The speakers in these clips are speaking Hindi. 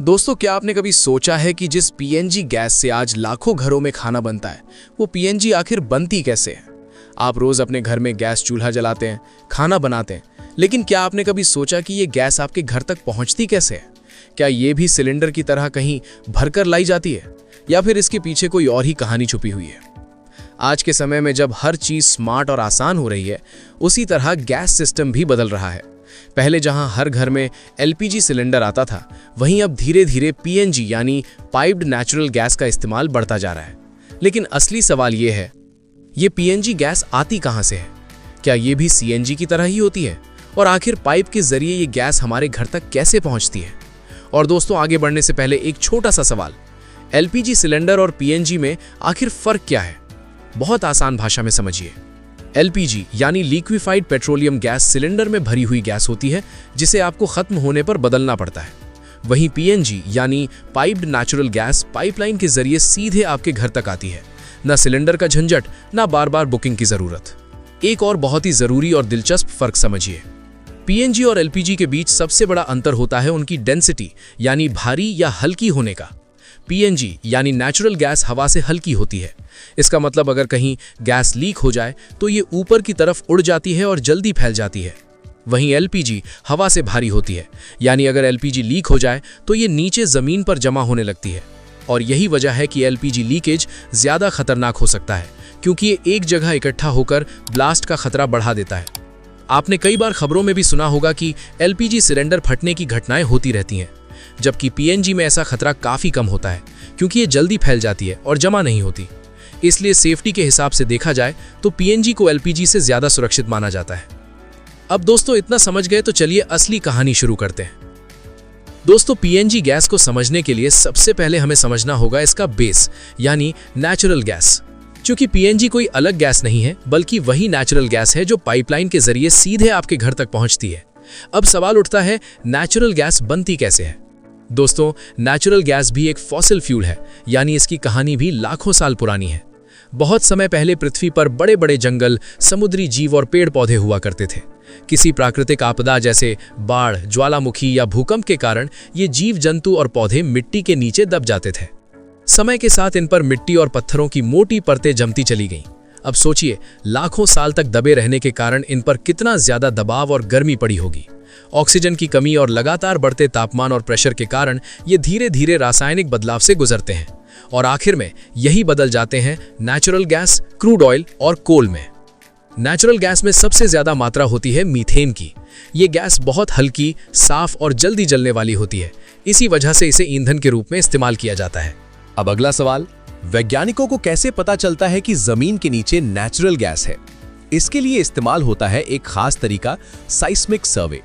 दोस्तों, क्या आपने कभी सोचा है कि जिस पीएनजी गैस से आज लाखों घरों में खाना बनता है, वो पीएनजी आखिर बनती कैसे है? आप रोज अपने घर में गैस चूल्हा जलाते हैं, खाना बनाते हैं, लेकिन क्या आपने कभी सोचा कि ये गैस आपके घर तक पहुंचती कैसे है? क्या ये भी सिलेंडर की तरह कहीं भरकर लाई जाती है, या फिर इसके पीछे कोई और ही कहानी छुपी हुई है? आज के समय में जब हर चीज स्मार्ट और आसान हो रही है, उसी तरह गैस सिस्टम भी बदल रहा है। पहले जहां हर घर में एलपीजी सिलेंडर आता था, वहीं अब धीरे धीरे पीएनजी यानी पाइप्ड नेचुरल गैस का इस्तेमाल बढ़ता जा रहा है। लेकिन असली सवाल ये है, ये पीएनजी गैस आती कहां से है? क्या ये भी सीएनजी की तरह ही होती है? और आखिर पाइप के जरिए ये गैस हमारे घर तक कैसे पहुंचती है? और दोस्तों, आगे बढ़ने से पहले एक छोटा सा सवाल, एलपीजी सिलेंडर और पीएनजी में आखिर फर्क क्या है? बहुत आसान भाषा में समझिए। एलपीजी यानी लिक्विफाइड पेट्रोलियम गैस सिलेंडर में भरी हुई गैस होती है, जिसे आपको खत्म होने पर बदलना पड़ता है। वहीं पीएनजी यानी पाइप्ड नेचुरल गैस पाइपलाइन के जरिए सीधे आपके घर तक आती है। न सिलेंडर का झंझट, न बार बार बुकिंग की जरूरत। एक और बहुत ही जरूरी और दिलचस्प फर्क समझिए। पीएनजी और एलपीजी के बीच सबसे बड़ा अंतर होता है उनकी डेंसिटी यानी भारी या हल्की होने का। पीएनजी यानी नेचुरल गैस हवा से हल्की होती है। इसका मतलब अगर कहीं गैस लीक हो जाए तो ये ऊपर की तरफ उड़ जाती है और जल्दी फैल जाती है। वहीं एलपीजी हवा से भारी होती है, यानी अगर एलपीजी लीक हो जाए तो ये नीचे जमीन पर जमा होने लगती है। और यही वजह है कि एलपीजी लीकेज ज्यादा खतरनाक हो सकता है, क्योंकि ये एक जगह इकट्ठा होकर ब्लास्ट का खतरा बढ़ा देता है। आपने कई बार खबरों में भी सुना होगा कि एलपीजी सिलेंडर फटने की घटनाएं होती रहती हैं, जबकि पीएनजी में ऐसा खतरा काफी कम होता है, क्योंकि ये जल्दी फैल जाती है और जमा नहीं होती। इसलिए सेफ्टी के हिसाब से देखा जाए तो पीएनजी को एलपीजी से ज्यादा सुरक्षित माना जाता है। अब दोस्तों, इतना समझ गए तो चलिए असली कहानी शुरू करते हैं। दोस्तों, पीएनजी गैस को समझने के लिए सबसे पहले हमें समझना होगा इसका बेस यानी नेचुरल गैस। क्योंकि पीएनजी कोई अलग गैस नहीं है, बल्कि वही नेचुरल गैस है जो पाइपलाइन के जरिए सीधे आपके घर तक पहुंचती है। अब सवाल उठता है, नेचुरल गैस बनती कैसे है? दोस्तों, नेचुरल गैस भी एक फॉसिल फ्यूल है, यानी इसकी कहानी भी लाखों साल पुरानी है। बहुत समय पहले पृथ्वी पर बड़े बड़े जंगल, समुद्री जीव और पेड़ पौधे हुआ करते थे। किसी प्राकृतिक आपदा जैसे बाढ़, ज्वालामुखी या भूकंप के कारण ये जीव जंतु और पौधे मिट्टी के नीचे दब जाते थे। समय के साथ इन पर मिट्टी और पत्थरों की मोटी परतें जमती चली गईं। अब सोचिए, लाखों साल तक दबे रहने के कारण इन पर कितना ज्यादा दबाव और गर्मी पड़ी होगी। ऑक्सीजन की कमी और लगातार बढ़ते तापमान और प्रेशर के कारण ये धीरे धीरे रासायनिक बदलाव से गुजरते हैं और आखिर में यही बदल जाते हैं नेचुरल गैस, क्रूड ऑयल और कोल में। नेचुरल गैस में सबसे ज्यादा मात्रा होती है मीथेन की। ये गैस बहुत हल्की, साफ और जल्दी जलने वाली होती है। इसी वजह से इसे ईंधन के रूप में इस्तेमाल किया जाता है। अब अगला सवाल, वैज्ञानिकों को कैसे पता चलता है कि जमीन के नीचे नेचुरल गैस है? इसके लिए इस्तेमाल होता है एक खास तरीका, साइस्मिक सर्वे।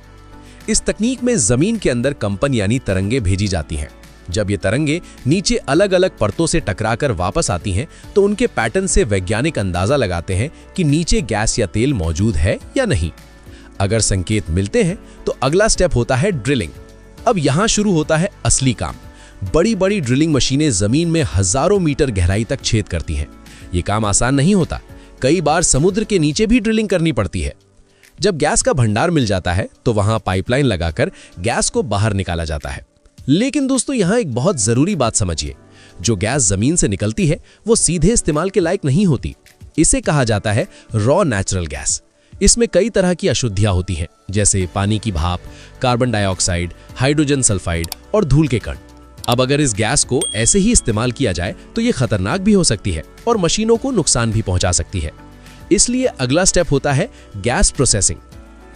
इस तकनीक में जमीन के अंदर कंपन यानी तरंगे भेजी जाती हैं। जब ये तरंगे नीचे अलग अलग परतों से टकराकर वापस आती हैं, तो उनके पैटर्न से वैज्ञानिक अंदाजा लगाते हैं कि नीचे गैस या तेल मौजूद है या नहीं। अगर संकेत मिलते हैं तो अगला स्टेप होता है ड्रिलिंग। अब यहां शुरू होता है असली काम। बड़ी बड़ी ड्रिलिंग मशीनें जमीन में हजारों मीटर गहराई तक छेद करती हैं। ये काम आसान नहीं होता। कई बार समुद्र के नीचे भी ड्रिलिंग करनी पड़ती है। जब गैस का भंडार मिल जाता है तो वहां पाइपलाइन लगाकर गैस को बाहर निकाला जाता है। लेकिन दोस्तों, यहां एक बहुत जरूरी बात समझिए। जो गैस जमीन से निकलती है वो सीधे इस्तेमाल के लायक नहीं होती। इसे कहा जाता है रॉ नेचुरल गैस। इसमें कई तरह की अशुद्धियां होती हैं, जैसे पानी की भाप, कार्बन डाइऑक्साइड, हाइड्रोजन सल्फाइड और धूल के कण। अब अगर इस गैस को ऐसे ही इस्तेमाल किया जाए तो ये खतरनाक भी हो सकती है और मशीनों को नुकसान भी पहुंचा सकती है। इसलिए अगला स्टेप होता है gas processing.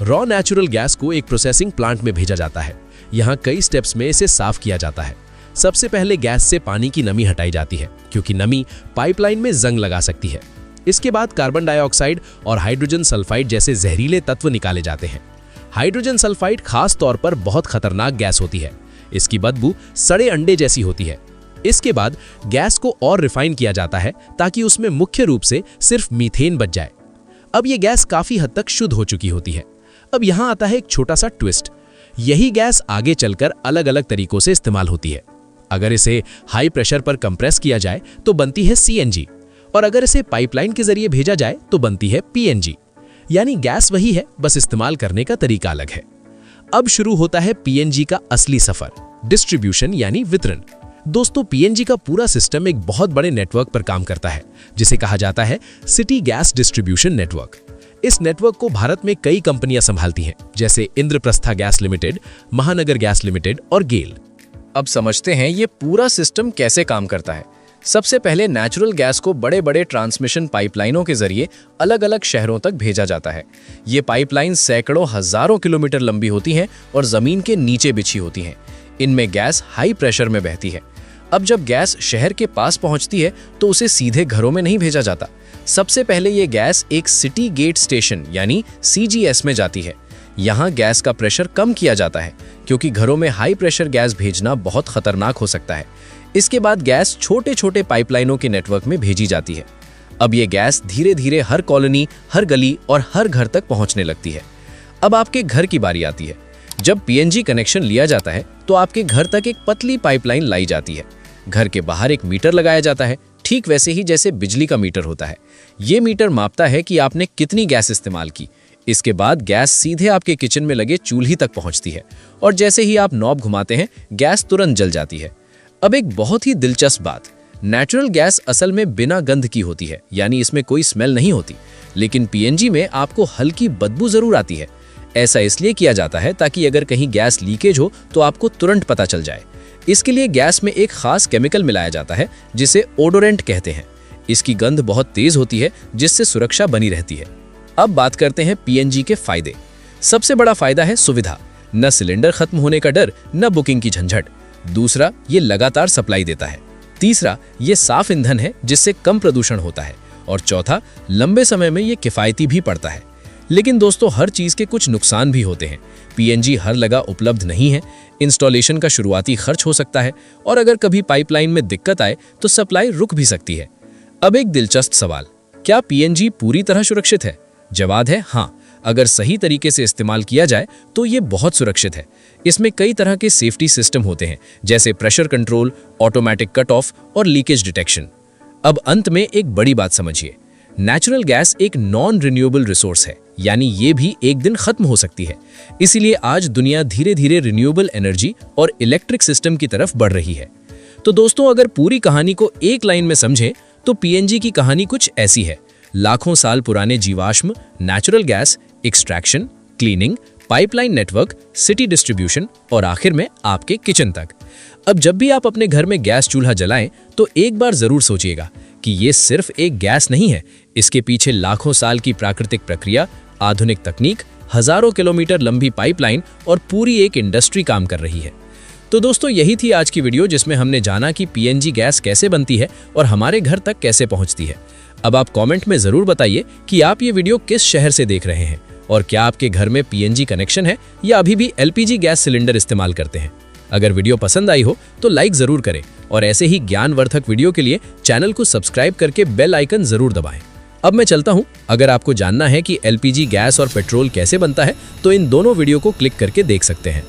Raw natural gas को एक प्रोसेसिंग प्लांट में भेजा जाता है। यहाँ कई स्टेप्स में इसे साफ किया जाता है। सबसे पहले गैस से पानी की नमी हटाई जाती है, क्योंकि नमी पाइपलाइन में जंग लगा सकती है। इसके बाद कार्बन डाइऑक्साइड और हाइड्रोजन सल्फाइड जैसे जहरीले तत्व निकाले जाते हैं। हाइड्रोजन सल्फाइड खास तौर पर बहुत खतरनाक गैस होती है। इसकी बदबू सड़े अंडे जैसी होती है। इसके बाद गैस को और रिफाइन किया जाता है ताकि उसमें मुख्य रूप से सिर्फ मीथेन बच जाए। अब यह गैस काफी हद तक शुद्ध हो चुकी होती है। अब यहां आता है एक छोटा सा ट्विस्ट। यही गैस आगे चलकर अलग अलग तरीकों से इस्तेमाल होती है। अगर इसे हाई प्रेशर पर कंप्रेस किया जाए तो बनती है सीएनजी, और अगर इसे पाइपलाइन के जरिए भेजा जाए तो बनती है पीएनजी। यानी गैस वही है, बस इस्तेमाल करने का तरीका अलग है। अब शुरू होता है पीएनजी का असली सफर, डिस्ट्रीब्यूशन यानी वितरण। दोस्तों, पीएनजी का पूरा सिस्टम एक बहुत बड़े नेटवर्क पर काम करता है जिसे कहा जाता है सिटी गैस डिस्ट्रीब्यूशन नेटवर्क। इस नेटवर्क को भारत में कई कंपनियां संभालती हैं, जैसे इंद्रप्रस्था गैस लिमिटेड, महानगर गैस लिमिटेड और गेल। अब समझते हैं ये पूरा सिस्टम कैसे काम करता है। सबसे पहले नेचुरल गैस को बड़े बड़े ट्रांसमिशन पाइपलाइनों के जरिए अलग अलग शहरों तक भेजा जाता है। ये पाइपलाइन सैकड़ों हजारों किलोमीटर लंबी होती हैं और जमीन के नीचे बिछी होती हैं। इनमें गैस हाई प्रेशर में बहती है। अब जब गैस शहर के पास पहुंचती है तो उसे सीधे घरों में नहीं भेजा जाता। सबसे पहले ये गैस एक सिटी गेट स्टेशन यानी CGS में जाती है। यहाँ गैस का प्रेशर कम किया जाता है क्योंकि घरों में हाई प्रेशर गैस भेजना बहुत खतरनाक हो सकता है। इसके बाद गैस छोटे छोटे पाइपलाइनों के नेटवर्क में भेजी जाती है। अब ये गैस धीरे धीरे हर कॉलोनी, हर गली और हर घर तक पहुंचने लगती है। अब आपके घर की बारी आती है। जब पीएनजी कनेक्शन लिया जाता है तो आपके घर तक एक पतली पाइपलाइन लाई जाती है। घर के बाहर एक मीटर लगाया जाता है, ठीक वैसे ही जैसे बिजली का मीटर होता है। ये मीटर मापता है कि आपने कितनी गैस इस्तेमाल की। इसके बाद गैस सीधे आपके किचन में लगे चूल्हे तक पहुंचती है और जैसे ही आप नॉब घुमाते हैं गैस तुरंत जल जाती है। अब एक बहुत ही दिलचस्प बात, नेचुरल गैस असल में बिना गंध की होती है, यानी इसमें कोई स्मेल नहीं होती। लेकिन पीएनजी में आपको हल्की बदबू जरूर आती है। ऐसा इसलिए किया जाता है ताकि अगर कहीं गैस लीकेज हो तो आपको तुरंत पता चल जाए। इसके लिए गैस में एक खास केमिकल मिलाया जाता है जिसे ओडोरेंट कहते हैं। इसकी गंध बहुत तेज होती है जिससे सुरक्षा बनी रहती है। अब बात करते हैं पीएनजी के फायदे। सबसे बड़ा फायदा है सुविधा। न सिलेंडर खत्म होने का डर, न बुकिंग की झंझट। दूसरा, ये लगातार सप्लाई देता है। तीसरा, ये साफ ईंधन है जिससे कम प्रदूषण होता है। और चौथा, लंबे समय में ये किफायती भी पड़ता है। लेकिन दोस्तों, हर चीज के कुछ नुकसान भी होते हैं। पीएनजी हर जगह उपलब्ध नहीं है। इंस्टॉलेशन का शुरुआती खर्च हो सकता है और अगर कभी पाइपलाइन में दिक्कत आए तो सप्लाई रुक भी सकती है। अब एक दिलचस्प सवाल, क्या पीएनजी पूरी तरह सुरक्षित है? जवाब है हाँ। अगर सही तरीके से इस्तेमाल किया जाए तो ये बहुत सुरक्षित है। इसमें कई तरह के सेफ्टी सिस्टम होते हैं, जैसे pressure control, automatic cut off और लीकेज डिटेक्शन। अब अंत में एक बड़ी बात समझिए, नेचुरल गैस एक नॉन रिन्यूएबल रिसोर्स है, यानी ये भी एक दिन खत्म हो सकती है। इसीलिए आज दुनिया धीरे धीरे रिन्यूएबल एनर्जी और इलेक्ट्रिक सिस्टम की तरफ बढ़ रही है। तो दोस्तों, अगर पूरी कहानी को एक लाइन में समझें तो पीएनजी की कहानी कुछ ऐसी है। लाखों साल पुराने जीवाश्म, natural gas, extraction, cleaning, pipeline network, city distribution और आखिर में आपके किचन तक। अब जब भी आप अपने घर में गैस चूल्हा जलाएं तो एक बार जरूर सोचिएगा कि ये सिर्फ एक गैस नहीं है। इसके पीछे लाखों साल की प्राकृतिक प्रक्रिया, आधुनिक तकनीक, हजारों किलोमीटर लंबी पाइपलाइन और पूरी एक इंडस्ट्री काम कर रही है। तो दोस्तों, यही थी आज की वीडियो जिसमें हमने जाना कि पीएनजी गैस कैसे बनती है और हमारे घर तक कैसे पहुंचती है। अब आप कमेंट में जरूर बताइए कि आप ये वीडियो किस शहर से देख रहे हैं और क्या आपके घर में पीएनजी कनेक्शन है या अभी भी एलपीजी गैस सिलेंडर इस्तेमाल करते हैं। अगर वीडियो पसंद आई हो तो लाइक जरूर करें और ऐसे ही ज्ञानवर्धक वीडियो के लिए चैनल को सब्सक्राइब करके बेल आइकन जरूर दबाएं। अब मैं चलता हूं। अगर आपको जानना है कि एलपीजी गैस और पेट्रोल कैसे बनता है तो इन दोनों वीडियो को क्लिक करके देख सकते हैं।